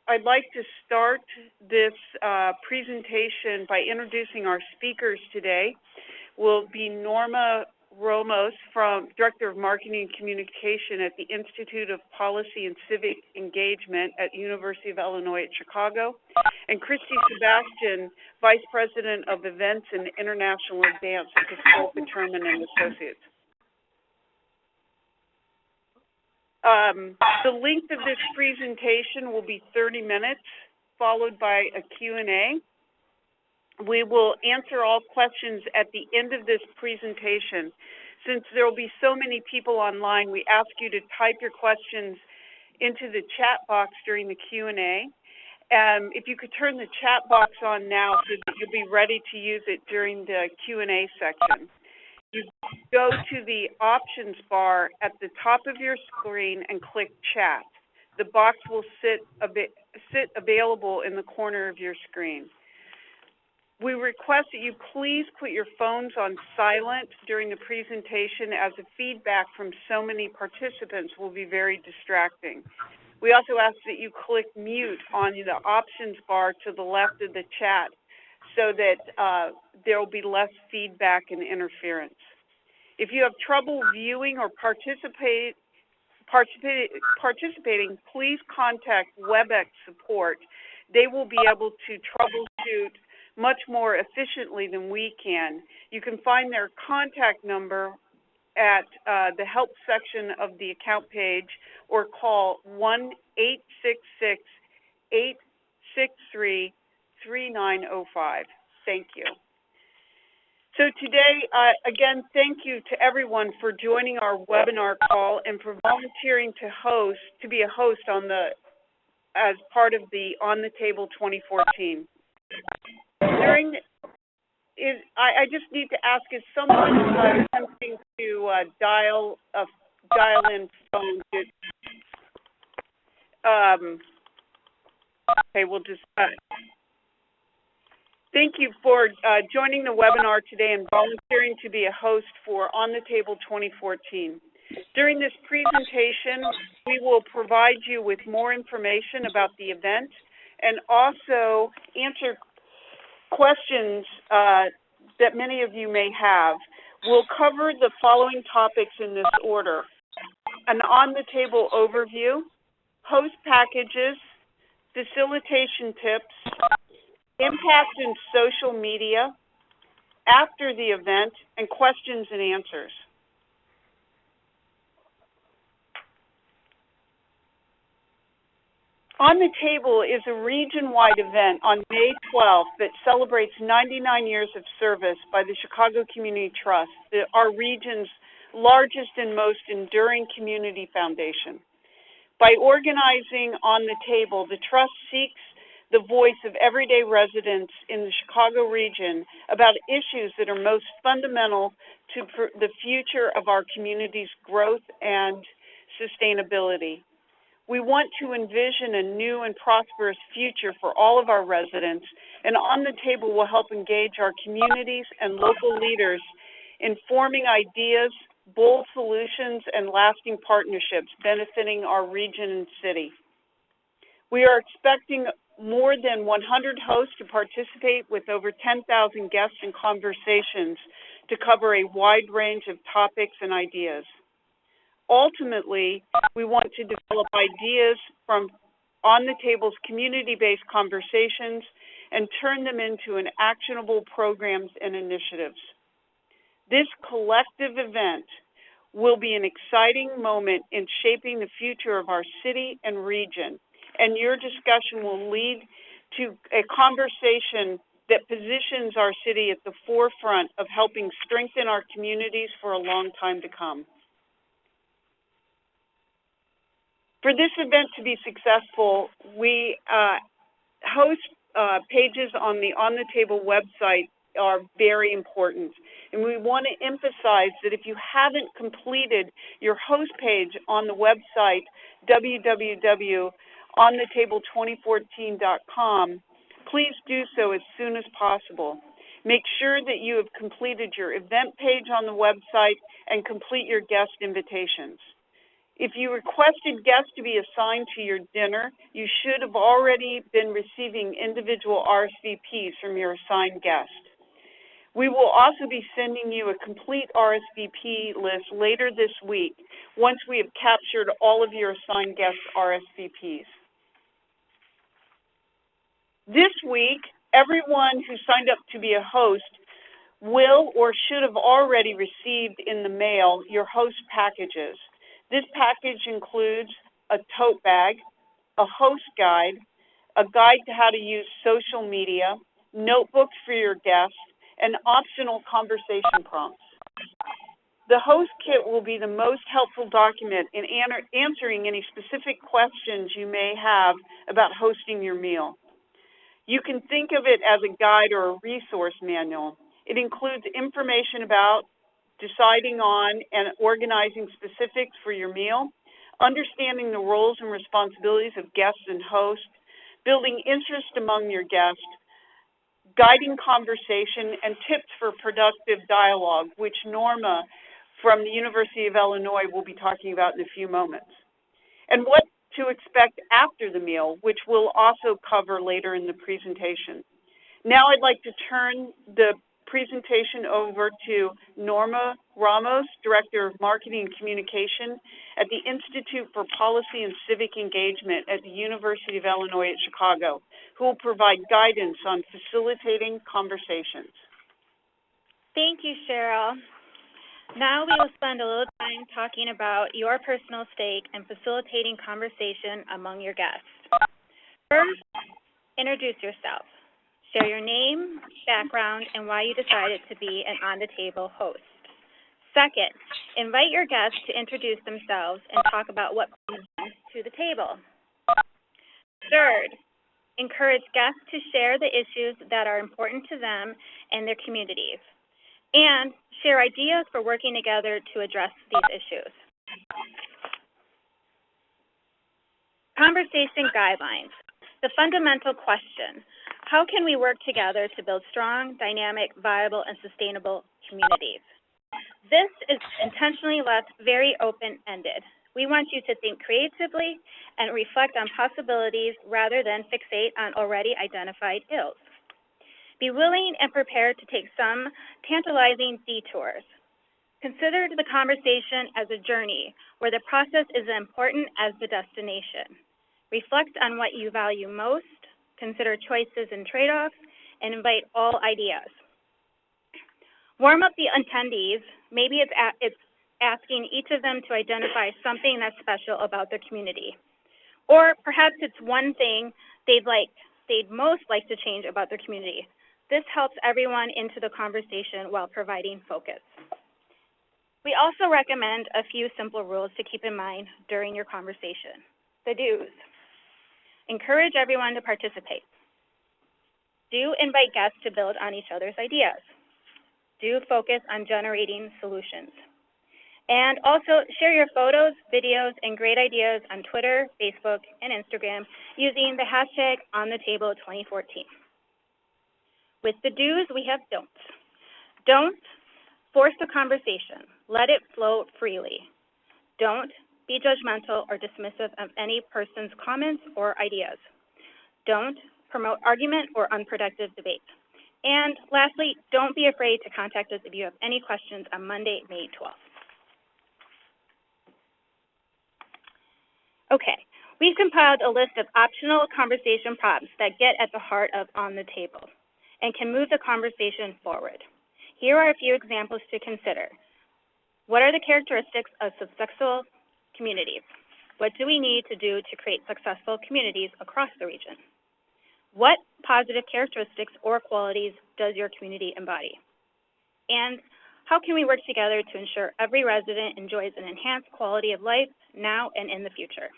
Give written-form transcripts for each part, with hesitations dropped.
I'd like to start this presentation by introducing our speakers today. Will be Norma Ramos, Director of Marketing and Communication at the Institute of Policy and Civic Engagement at University of Illinois at Chicago, and Christy Sebastian, Vice President of Events and International Advance at Cascola Terman and Associates. The length of this presentation will be 30 minutes, followed by a Q&A. We will answer all questions at the end of this presentation. Since there will be so many people online, we ask you to type your questions into the chat box during the Q&A. If you could turn the chat box on now so that you'll be ready to use it during the Q&A section. You go to the options bar at the top of your screen and click chat. The box will sit available in the corner of your screen. We request that you please put your phones on silent during the presentation, as the feedback from so many participants will be very distracting. We also ask that you click mute on the options bar to the left of the chat so that there will be less feedback and interference. If you have trouble viewing or participating, please contact WebEx support. They will be able to troubleshoot much more efficiently than we can. You can find their contact number at the help section of the account page, or call 1-866-863-3905. Thank you. So today, again, thank you to everyone for joining our webinar call and for volunteering to be a host as part of the On the Table 2014. I just need to ask, is someone attempting to dial in phone? Okay, we'll just. Thank you for joining the webinar today and volunteering to be a host for On the Table 2014. During this presentation, we will provide you with more information about the event and also answer questions that many of you may have. We'll cover the following topics in this order: an on-the-table overview, host packages, facilitation tips, impact in social media, after the event, and questions and answers. On the Table is a region-wide event on May 12th that celebrates 99 years of service by the Chicago Community Trust, our region's largest and most enduring community foundation. By organizing On the Table, the Trust seeks the voice of everyday residents in the Chicago region about issues that are most fundamental to the future of our community's growth and sustainability. We want to envision a new and prosperous future for all of our residents, and On the Table will help engage our communities and local leaders in forming ideas, bold solutions, and lasting partnerships benefiting our region and city. We are expecting more than 100 hosts to participate, with over 10,000 guests and conversations to cover a wide range of topics and ideas. Ultimately, we want to develop ideas from On the Table's community-based conversations and turn them into actionable programs and initiatives. This collective event will be an exciting moment in shaping the future of our city and region, and your discussion will lead to a conversation that positions our city at the forefront of helping strengthen our communities for a long time to come. For this event to be successful, we host pages on the On the Table website are very important. And we want to emphasize that if you haven't completed your host page on the website, www.onthetable2014.com, please do so as soon as possible. Make sure that you have completed your event page on the website and complete your guest invitations. If you requested guests to be assigned to your dinner, you should have already been receiving individual RSVPs from your assigned guest. We will also be sending you a complete RSVP list later this week once we have captured all of your assigned guests' RSVPs. This week, everyone who signed up to be a host will or should have already received in the mail your host packages. This package includes a tote bag, a host guide, a guide to how to use social media, notebooks for your guests, and optional conversation prompts. The host kit will be the most helpful document in answering any specific questions you may have about hosting your meal. You can think of it as a guide or a resource manual. It includes information about deciding on and organizing specifics for your meal, understanding the roles and responsibilities of guests and hosts, building interest among your guests, guiding conversation, and tips for productive dialogue, which Norma from the University of Illinois will be talking about in a few moments. And what to expect after the meal, which we'll also cover later in the presentation. Now I'd like to turn the presentation over to Norma Ramos, Director of Marketing and Communication at the Institute for Policy and Civic Engagement at the University of Illinois at Chicago, who will provide guidance on facilitating conversations. Thank you, Cheryl. Now we will spend a little time talking about your personal stake in facilitating conversation among your guests. First, introduce yourself. Share your name, background, and why you decided to be an on-the-table host. Second, invite your guests to introduce themselves and talk about what brings them to the table. Third, encourage guests to share the issues that are important to them and their communities, and share ideas for working together to address these issues. Conversation guidelines. The fundamental question: how can we work together to build strong, dynamic, viable, and sustainable communities? This is intentionally left very open-ended. We want you to think creatively and reflect on possibilities rather than fixate on already identified ills. Be willing and prepared to take some tantalizing detours. Consider the conversation as a journey where the process is as important as the destination. Reflect on what you value most, consider choices and trade-offs, and invite all ideas. Warm up the attendees. Maybe it's asking each of them to identify something that's special about their community. Or perhaps it's one thing they'd most like to change about their community. This helps everyone into the conversation while providing focus. We also recommend a few simple rules to keep in mind during your conversation. The do's. Encourage everyone to participate. Do invite guests to build on each other's ideas. Do focus on generating solutions. And also share your photos, videos, and great ideas on Twitter, Facebook, and Instagram using the hashtag #OnTheTable2014. With the do's, we have don'ts. Don't force the conversation. Let it flow freely. Don't be judgmental or dismissive of any person's comments or ideas. Don't promote argument or unproductive debate. And lastly, don't be afraid to contact us if you have any questions on Monday, May 12th. Okay, we've compiled a list of optional conversation prompts that get at the heart of On the Table and can move the conversation forward. Here are a few examples to consider. What are the characteristics of successful communities? What do we need to do to create successful communities across the region? What positive characteristics or qualities does your community embody? And how can we work together to ensure every resident enjoys an enhanced quality of life now and in the future?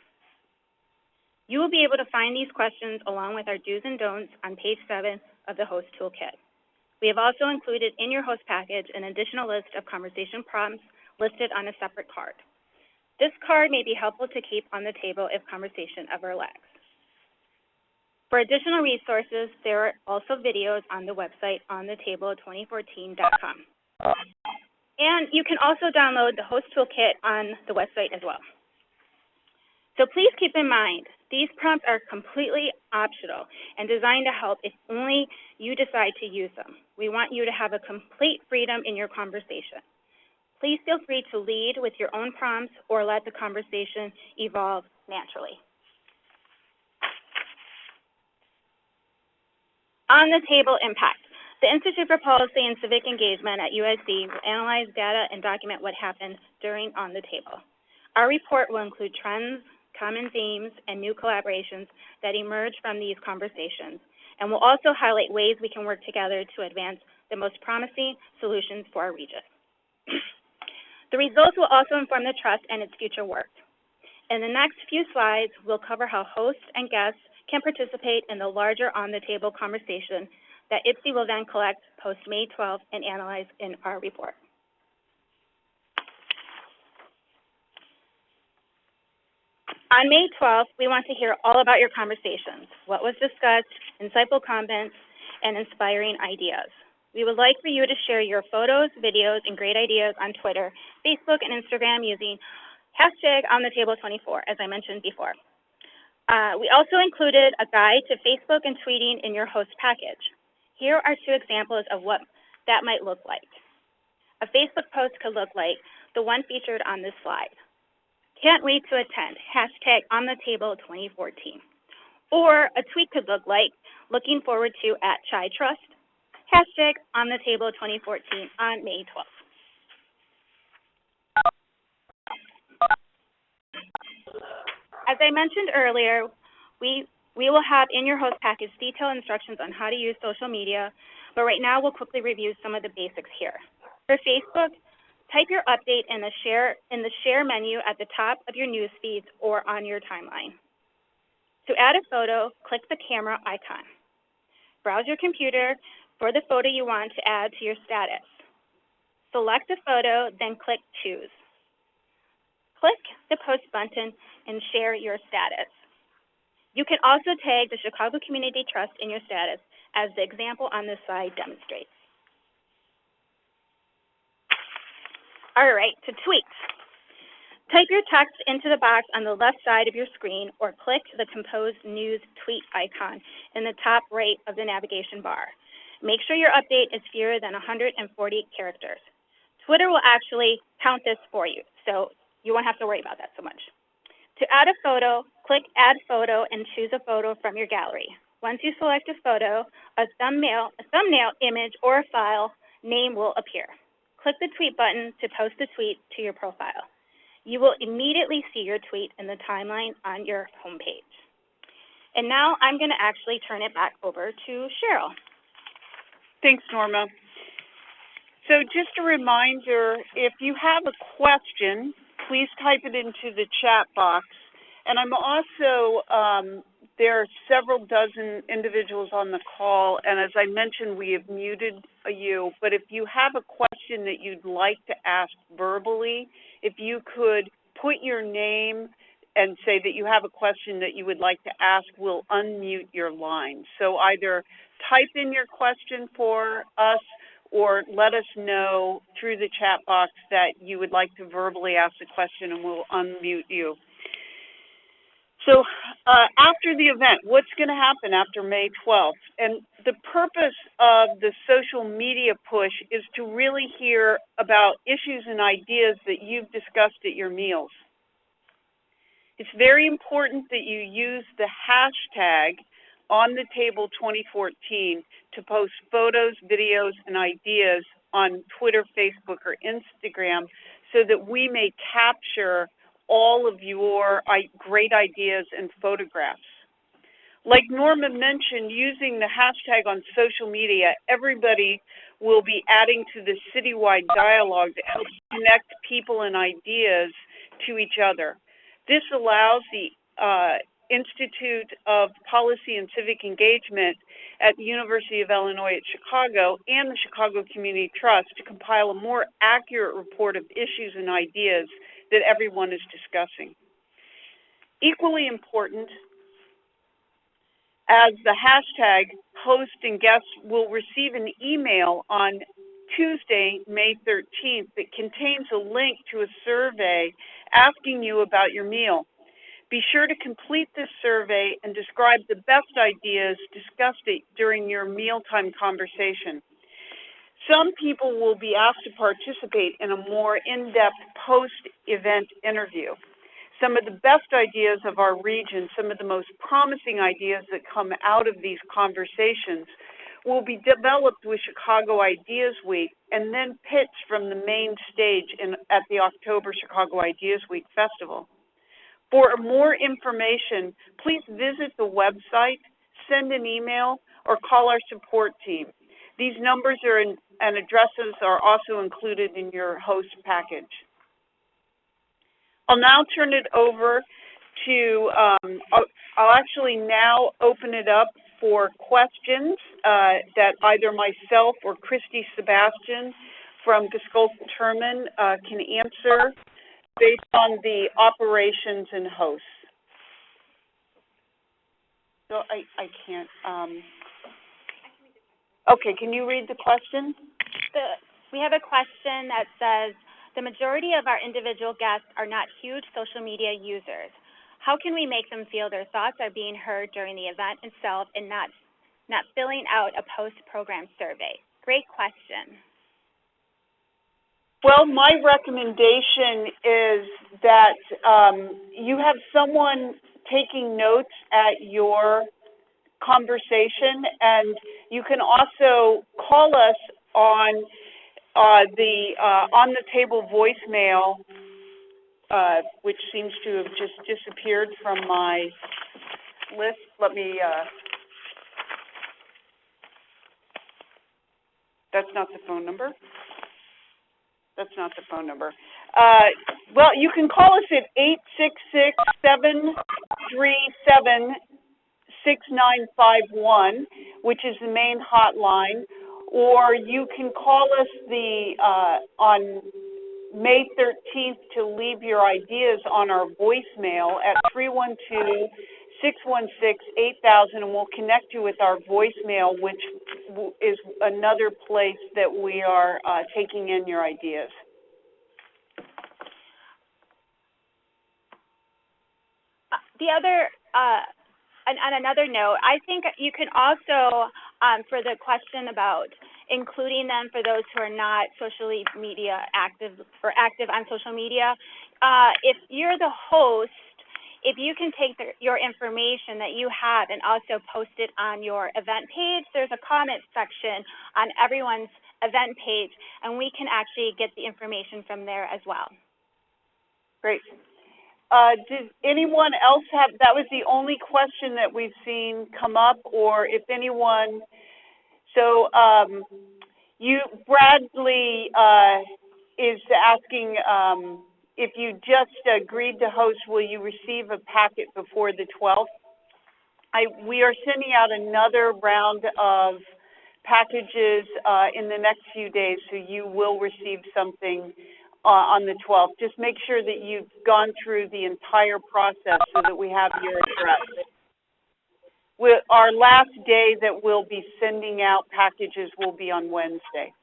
You will be able to find these questions along with our do's and don'ts on page 7 of the host toolkit. We have also included in your host package an additional list of conversation prompts listed on a separate card. This card may be helpful to keep on the table if conversation ever lags. For additional resources, there are also videos on the website onthetable2014.com. And you can also download the host toolkit on the website as well. So please keep in mind, these prompts are completely optional and designed to help if only you decide to use them. We want you to have a complete freedom in your conversation. Please feel free to lead with your own prompts or let the conversation evolve naturally. On the table impact. The Institute for Policy and Civic Engagement at USC will analyze data and document what happened during On the Table. Our report will include trends, common themes, and new collaborations that emerge from these conversations, and will also highlight ways we can work together to advance the most promising solutions for our region. The results will also inform the trust and its future work. In the next few slides, we'll cover how hosts and guests can participate in the larger On the Table conversation that IPSI will then collect post-May 12th and analyze in our report. On May 12th, we want to hear all about your conversations, what was discussed, insightful comments, and inspiring ideas. We would like for you to share your photos, videos, and great ideas on Twitter, Facebook, and Instagram using hashtag #OnTheTable24, as I mentioned before. We also included a guide to Facebook and tweeting in your host package. Here are two examples of what that might look like. A Facebook post could look like the one featured on this slide. Can't wait to attend, hashtag #OnTheTable2014. Or a tweet could look like, looking forward to @ChaiTrust, hashtag #OnTheTable2014 on May 12th. As I mentioned earlier, we will have in your host package detailed instructions on how to use social media, but right now we'll quickly review some of the basics here. For Facebook, type your update in the share menu at the top of your news feeds or on your timeline. To add a photo, click the camera icon. Browse your computer for the photo you want to add to your status. Select a photo, then click Choose. Click the Post button and share your status. You can also tag the Chicago Community Trust in your status, as the example on this slide demonstrates. All right, to tweets. Type your text into the box on the left side of your screen or click the Compose News tweet icon in the top right of the navigation bar. Make sure your update is fewer than 140 characters. Twitter will actually count this for you, so you won't have to worry about that so much. To add a photo, click Add Photo and choose a photo from your gallery. Once you select a photo, a thumbnail image, or a file name will appear. Click the Tweet button to post the tweet to your profile. You will immediately see your tweet in the timeline on your homepage. And now I'm going to actually turn it back over to Cheryl. Thanks, Norma. So just a reminder, if you have a question, please type it into the chat box. And I'm also, there are several dozen individuals on the call, and as I mentioned, we have muted you, but if you have a question that you'd like to ask verbally, if you could put your name and say that you have a question that you would like to ask, we'll unmute your line. So either type in your question for us or let us know through the chat box that you would like to verbally ask the question and we'll unmute you. So after the event, what's going to happen after May 12th? And the purpose of the social media push is to really hear about issues and ideas that you've discussed at your meals. It's very important that you use the hashtag #OnTheTable2014 to post photos, videos, and ideas on Twitter, Facebook, or Instagram so that we may capture all of your great ideas and photographs. Like Norma mentioned, using the hashtag on social media, everybody will be adding to the citywide dialogue that helps connect people and ideas to each other. This allows the Institute of Policy and Civic Engagement at the University of Illinois at Chicago and the Chicago Community Trust to compile a more accurate report of issues and ideas that everyone is discussing. Equally important, as the hashtag, host and guests will receive an email on Tuesday, May 13th that contains a link to a survey asking you about your meal. Be sure to complete this survey and describe the best ideas discussed during your mealtime conversation. Some people will be asked to participate in a more in-depth post-event interview. Some of the best ideas of our region, some of the most promising ideas that come out of these conversations will be developed with Chicago Ideas Week and then pitched from the main stage at the October Chicago Ideas Week Festival. For more information, please visit the website, send an email, or call our support team. These numbers and addresses are also included in your host package. I'll now turn it over to, I'll actually now open it up for questions that either myself or Christy Sebastian from Gestalt-Terman can answer based on the operations and hosts. So I can't, okay, can you read the question? We have a question that says, the majority of our individual guests are not huge social media users. How can we make them feel their thoughts are being heard during the event itself and not filling out a post-program survey? Great question. Well, my recommendation is that you have someone taking notes at your conversation, and you can also call us on the table voicemail, which seems to have just disappeared from my list. Let me, that's not the phone number. That's not the phone number. Well, you can call us at 866-737-6951, which is the main hotline, or you can call us on May 13th to leave your ideas on our voicemail at 312-616-8000, and we'll connect you with our voicemail, which is another place that we are taking in your ideas. On another note, I think you can also, for the question about including them for those who are not socially media active or active on social media, if you're the host, if you can take your information that you have and also post it on your event page, there's a comment section on everyone's event page, and we can actually get the information from there as well. Great. Did anyone else have, that was the only question that we've seen come up, or if anyone, so Bradley is asking if you just agreed to host, will you receive a packet before the 12th? We are sending out another round of packages in the next few days, so you will receive something on the 12th. Just make sure that you've gone through the entire process so that we have your address. Our last day that we'll be sending out packages will be on Wednesday.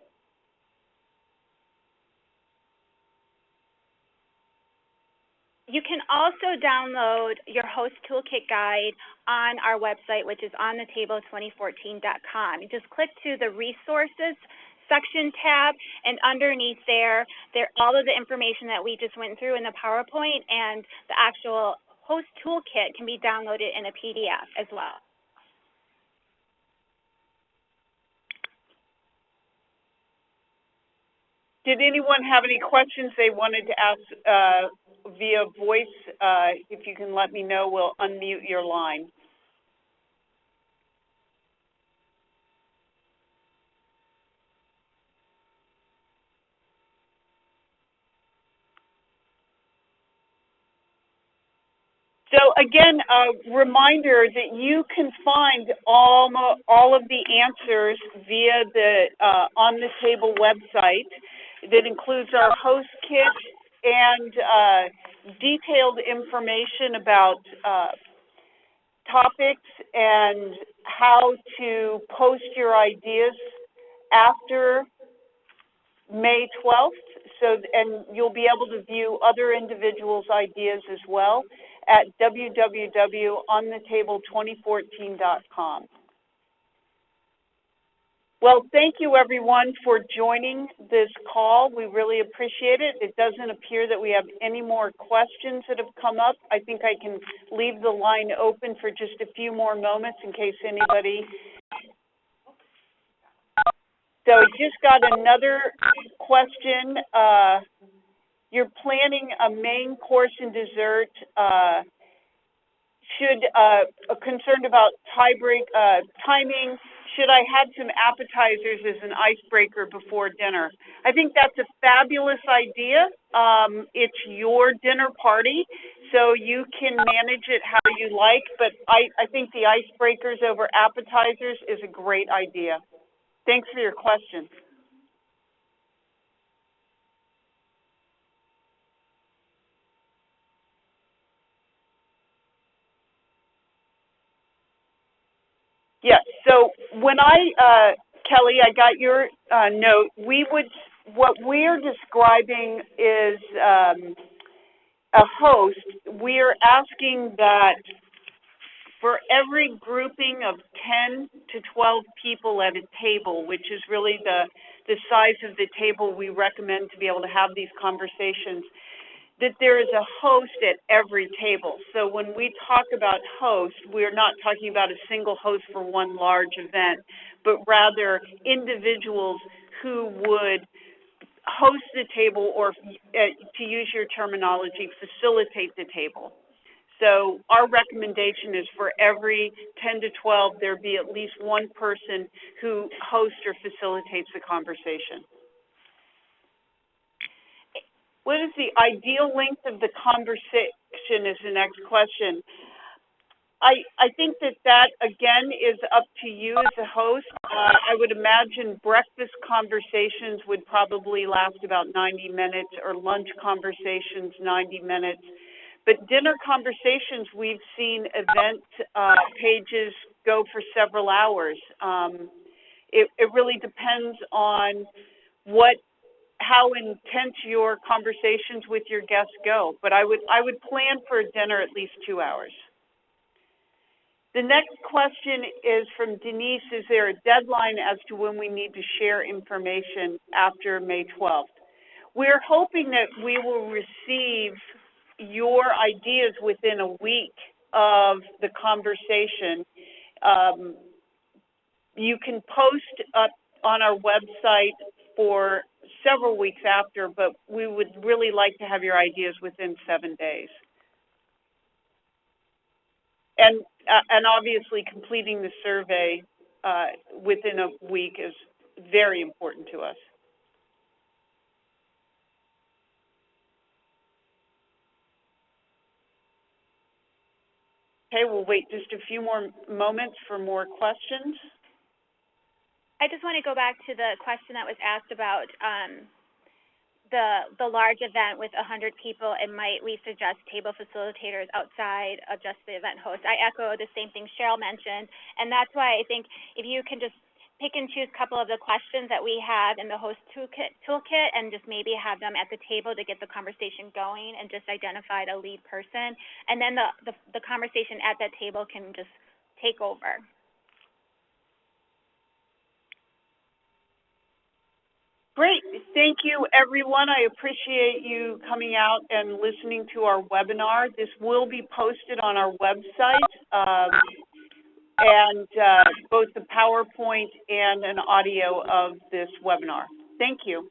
You can also download your host toolkit guide on our website, which is onthetable2014.com. You just click to the resources section tab, and underneath there all of the information that we just went through in the PowerPoint and the actual host toolkit can be downloaded in a PDF as well. Did anyone have any questions they wanted to ask via voice? If you can let me know, we'll unmute your line. So again, a reminder that you can find all of the answers via the On the Table website. That includes our host kit and detailed information about topics and how to post your ideas after May 12th. And you'll be able to view other individuals' ideas as well. at www.onthetable2014.com. Well, thank you, everyone, for joining this call. We really appreciate it. It doesn't appear that we have any more questions that have come up. I think I can leave the line open for just a few more moments in case anybody. So I just got another question. You're planning a main course and dessert. Concerned about timing. Should I have some appetizers as an icebreaker before dinner? I think that's a fabulous idea. It's your dinner party, so you can manage it how you like, but I think the icebreakers over appetizers is a great idea. Thanks for your question. Yes, so when Kelly, I got your note. What we're describing is a host. We're asking that for every grouping of 10 to 12 people at a table, which is really the size of the table we recommend to be able to have these conversations, that there is a host at every table. So when we talk about host, we're not talking about a single host for one large event, but rather individuals who would host the table or, to use your terminology, facilitate the table. So our recommendation is for every 10 to 12, there be at least one person who hosts or facilitates the conversation. What is the ideal length of the conversation is the next question. I think that again, is up to you as a host. I would imagine breakfast conversations would probably last about 90 minutes or lunch conversations 90 minutes. But dinner conversations, we've seen event pages go for several hours. It really depends on how intense your conversations with your guests go. But I would plan for a dinner at least 2 hours. The next question is from Denise. Is there a deadline as to when we need to share information after May 12th? We're hoping that we will receive your ideas within a week of the conversation. You can post up on our website for several weeks after, but we would really like to have your ideas within 7 days. And obviously completing the survey within a week is very important to us. Okay, we'll wait just a few more moments for more questions. I just want to go back to the question that was asked about the large event with 100 people, and might we suggest table facilitators outside of just the event host? I echo the same thing Cheryl mentioned, and that's why I think if you can just pick and choose a couple of the questions that we have in the host toolkit and just maybe have them at the table to get the conversation going and just identify a lead person, and then the conversation at that table can just take over. Great. Thank you, everyone. I appreciate you coming out and listening to our webinar. This will be posted on our website, and both the PowerPoint and an audio of this webinar. Thank you.